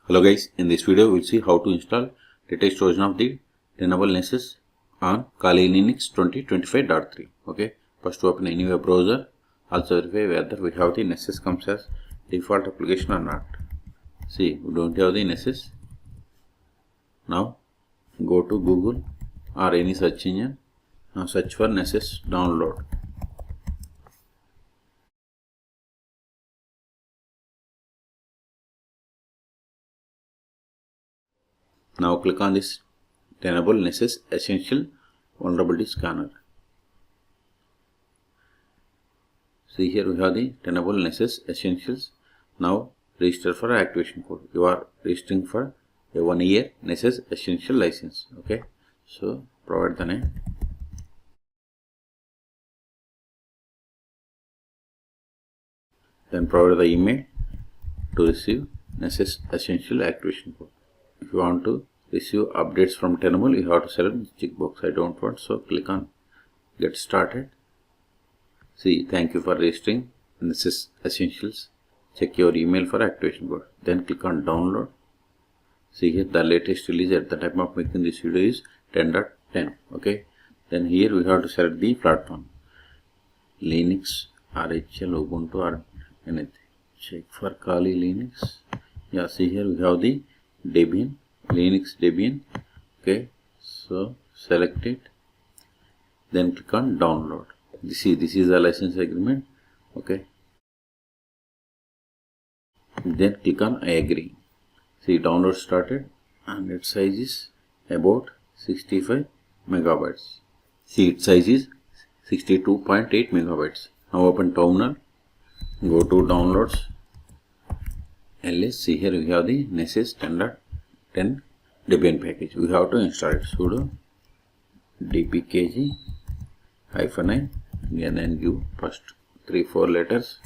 Hello guys, in this video we'll see how to install latest version of the Tenable Nessus on Kali Linux 2025.3. Okay, first open any web browser, also verify whether we have the Nessus comes as default application or not. See, we don't have the Nessus. Now go to Google or any search engine. Now search for Nessus download. Now click on this Tenable Nessus Essential Vulnerability Scanner. See, here we have the Tenable Nessus Essentials. Now register for activation code. You are registering for a 1 year Nessus Essential license. Okay, so provide the name. Then provide the email to receive Nessus Essential activation code. If you want to receive updates from Tenable, you have to select the checkbox. I don't want, so click on Get Started. See, thank you for registering Nessus Essentials. Check your email for activation code. Then click on Download. See here, the latest release at the time of making this video is 10.10. Okay. Then here we have to select the platform. Linux, RHL, Ubuntu, or anything. Check for Kali Linux. Yeah, see here we have the Debian, Linux Debian. Okay, so select it. Then click on Download. This is the license agreement. Okay. Then click on I agree. See, download started and its size is about 65 megabytes. See, its size is 62.8 megabytes. Now open terminal. Go to downloads. ls. See, here we have the Nessus 10.10 Debian package. We have to install it. Sudo dpkg -i and then give first 3-4 letters.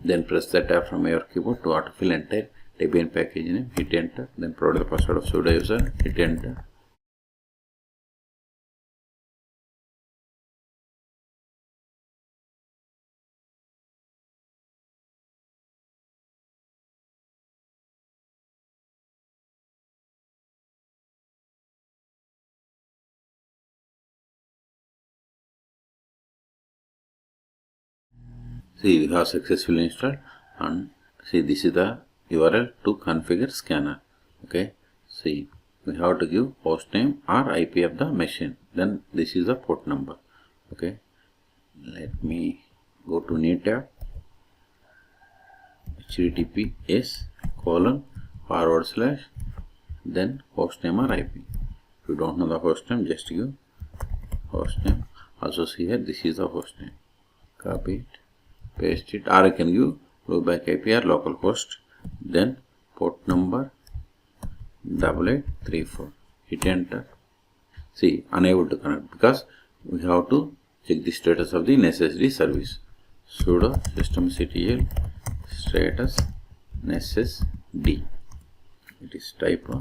Then press the tab from your keyboard to autofill entire Debian package name. Hit enter. Then provide the password of sudo user. Hit enter. See, we have successfully installed, and see, this is the URL to configure scanner. Okay, see, we have to give host name or IP of the machine. Then this is the port number. Okay, let me go to new tab. https:// then host name or IP. If you don't know the host name, just give host name. Also see here, this is the host name. Copy it, paste it, or I can give loopback IP or localhost. Then port number 8834. Hit enter. See, unable to connect because we have to check the status of the necessary service. Sudo systemctl status Nessus D. It is typo.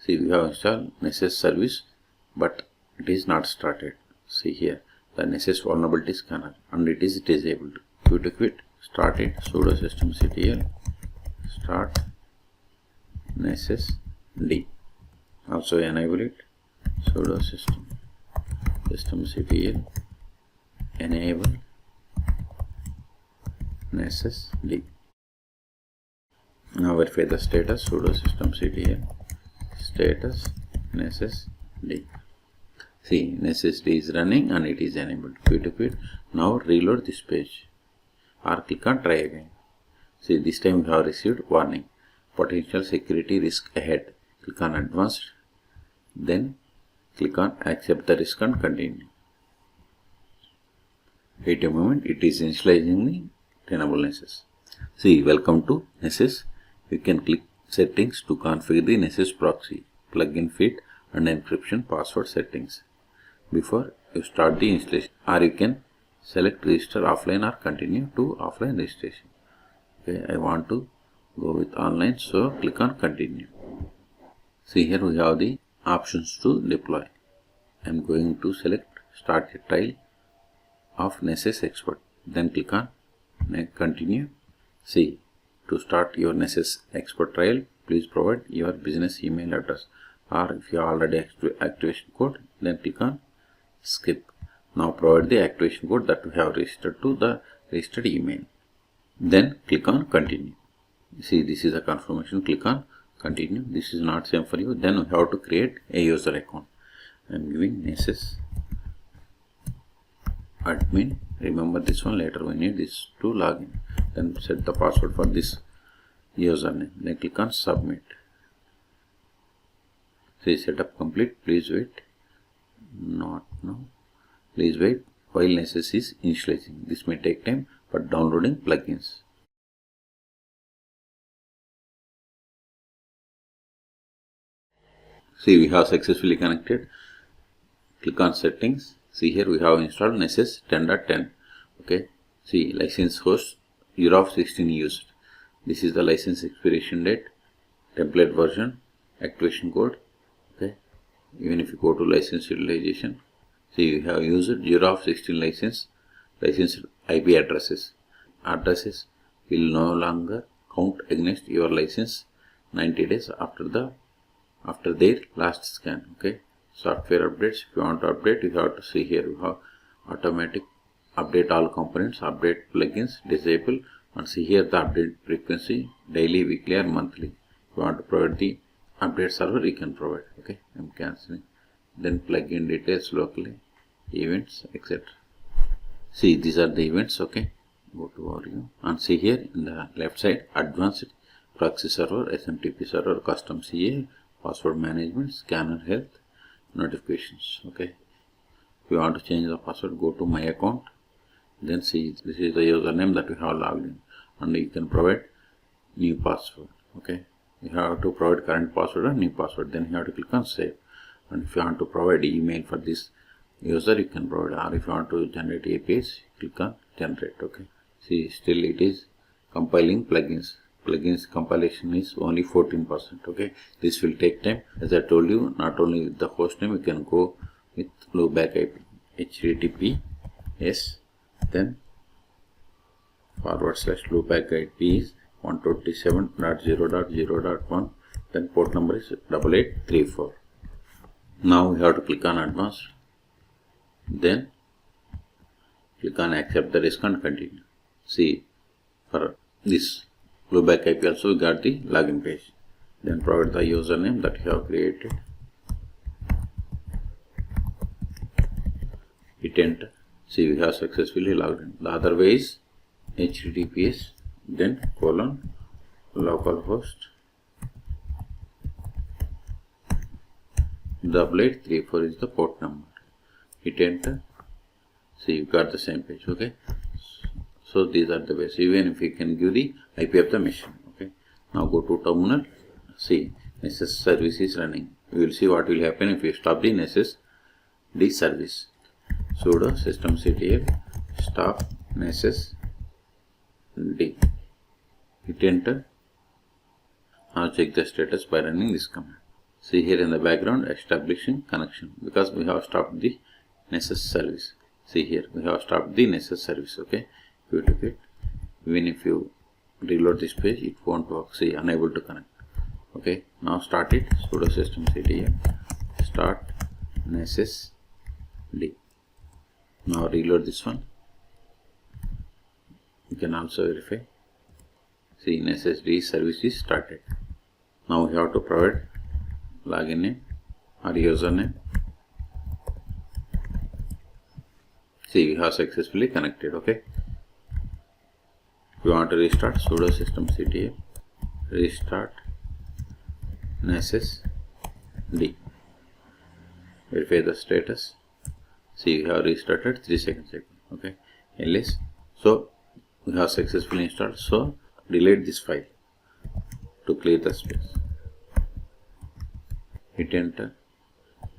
See, we have installed Nessus service, but it is not started. See here, the Nessus vulnerability scanner, and it is disabled. Quit. Start it. Sudo systemctl start Nessus D. Also enable it. Sudo systemctl enable Nessus D. Now verify the status. Sudo systemctl status Nessus D. See, Nessus D is running and it is enabled. Quit. Now reload this page or click on try again. See, this time we have received warning. Potential security risk ahead. Click on advanced. Then click on accept the risk and continue. Wait a moment, it is initializing the Tenable Nessus. See, welcome to Nessus. You can click settings to configure the Nessus proxy, plugin feed and encryption password settings before you start the installation, or you can select register offline or continue to offline registration. Okay, I want to go with online, so click on continue. See, here we have the options to deploy. I am going to select start a trial of Nessus expert. Then click on continue. See, to start your Nessus expert trial, please provide your business email address, or if you already activation code, then click on skip. Now provide the activation code that we have registered to the registered email. Then click on continue. See, this is a confirmation. Click on continue. This is not same for you. Then we have to create a user account. I am giving Nessus admin. Remember this one, later we need this to log in. Then set the password for this username. Then click on submit. See, setup complete. Please wait. Not now. Please wait while Nessus is initializing. This may take time for downloading plugins. See, we have successfully connected. Click on settings. See, here we have installed Nessus 10.10. Okay. See, license host year of 16 used. This is the license expiration date, template version, activation code. Okay. Even if you go to license utilization, see, we have used year of 16 licensed IP addresses. Addresses will no longer count against your license 90 days after their last scan. Okay. Software updates. If you want to update, you have to see here. We have automatic update all components, update plugins, disable, and see here the update frequency, daily, weekly, or monthly. If you want to provide the update server, you can provide. Okay. I'm cancelling. Then plugin details locally, events, etc. See, these are the events. Okay. Go to overview and see here in the left side, advanced proxy server, SMTP server, custom CA, password management, scanner health, notifications. Okay. If you want to change the password, go to my account. Then see, this is the username that we have logged in, and you can provide new password. Okay. You have to provide current password and new password. Then you have to click on save. And if you want to provide email for this user, you can provide. Or if you want to generate APIs, click on generate. Okay. See, still it is compiling plugins. Plugins compilation is only 14%. Okay. This will take time. As I told you, not only with the host name, you can go with loopback IP, HTTPS, then /loopback IP is 127.0.0.1, then port number is 8834. Now we have to click on advanced, then click on accept the risk and continue. See, for this loopback IP also we got the login page. Then provide the username that you have created. Hit enter. See, we have successfully logged in. The other way is HTTPS, then localhost 8834 is the port number. Hit enter. See, you got the same page. Okay. So these are the ways. Even if you can give the IP of the machine. Okay. Now go to terminal. See, Nessus service is running. We will see what will happen if we stop the Nessus D service. Sudo systemctl stop Nessus D. Hit enter. Now check the status by running this command. See here in the background, establishing connection, because we have stopped the Nessus service. See here, we have stopped the Nessus service. Okay. If you look it, even if you reload this page, it won't work. See, unable to connect. Okay. Now start it. Sudo systemctl start Nessus D. Now reload this one. You can also verify. See, Nessus D service is started. Now we have to provide login name or username. See, we have successfully connected. Okay. If you want to restart, sudo systemctl restart Nessus D. Verify the status. See, we have restarted 3 seconds ago. Okay. ls. So we have successfully installed. So delete this file to clear the space. Hit enter.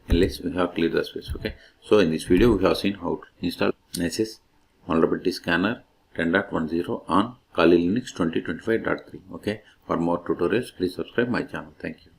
Ls, we have cleared the space. Okay. So in this video we have seen how to install Nessus vulnerability scanner 10.10 on Kali Linux 2025.3. Okay. For more tutorials, please subscribe my channel. Thank you.